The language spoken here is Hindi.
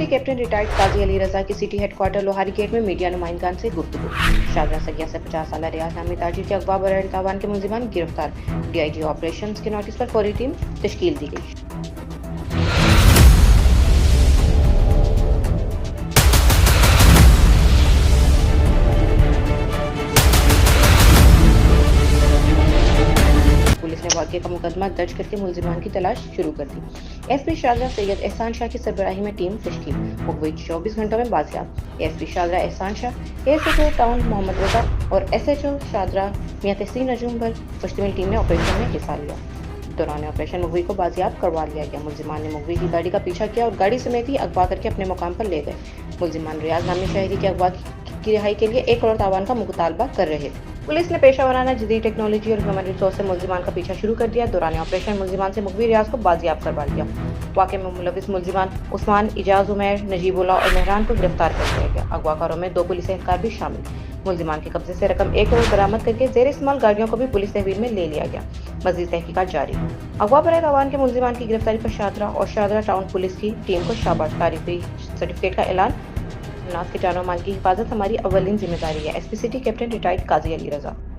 कैप्टन रिटायर्ड काजी अली रजा की सिटी हेडक्वार्टर लोहारी गेट में मीडिया नुमाइंदान से गुफ्तगू। शादरा सगिया से 50 साल रियाज नामी ताजिर के अगवा बरए तावान के मुलजिमान गिरफ्तार। DIG ऑपरेशंस के नोटिस पर फौरी टीम तश्कील दी गई। पुलिस ने वाक़े का मुकदमा दर्ज करके मुलजिमान की तलाश शुरू कर दी। SP शादरा सैयद एहसान शाह की सरबराही में टीम तश्कील। मुकदमे 24 घंटों में बाजियाब। ASP शादरा एहसान शाह, ASHO टाउन मोहम्मद रजा और SHO शादरा मियां तहसीन नजूम पर मुश्तमिल टीम ने ऑपरेशन में हिस्सा लिया। दौरान ऑपरेशन मुगवी को बाजियाब करवा लिया गया। मुलजिमान ने मुगवी की गाड़ी का पीछा किया और गाड़ी समेत ही अगवा करके अपने मुकाम पर ले गए। मुलजिमान रियाज नामी शहरी के अगवा की रिहाई के लिए 1 करोड़ तावान का मुतालबा कर रहे थे। पुलिस ने पेशा वराना जदीद टेक्नोलॉजी और ह्यूमन रिसोर्स से मुलजिमान का पीछा शुरू कर दिया। दौरान ऑपरेशन मुलजिमान से मुगवी रियाज को बाजियाब करवा लिया। वाक़े में मुलविस मुलजिमान उस्मान, इजाज उमैर, नजीबुल्लाह और मेहरान को गिरफ्तार कर लिया गया। अगवाकारों में 2 पुलिस एहलकार भी शामिल। मुलजिमान के कब्जे से रकम 1 करोड़ बरामद करके जेर इस्तेमाल गाड़ियों को भी पुलिस तहवील में ले लिया गया। मजीद तहकीकात जारी। अगवा बरए तावान के मुलजिमान की गिरफ्तारी पर शादरा और शादरा टाउन पुलिस की टीम को शाबाश तारीफी सर्टिफिकेट का ऐलान। नाज के जानो माल की हिफाजत हमारी अव्वलीन जिम्मेदारी है। SP सिटी कैप्टन रिटायर्ड काजी अली रजा।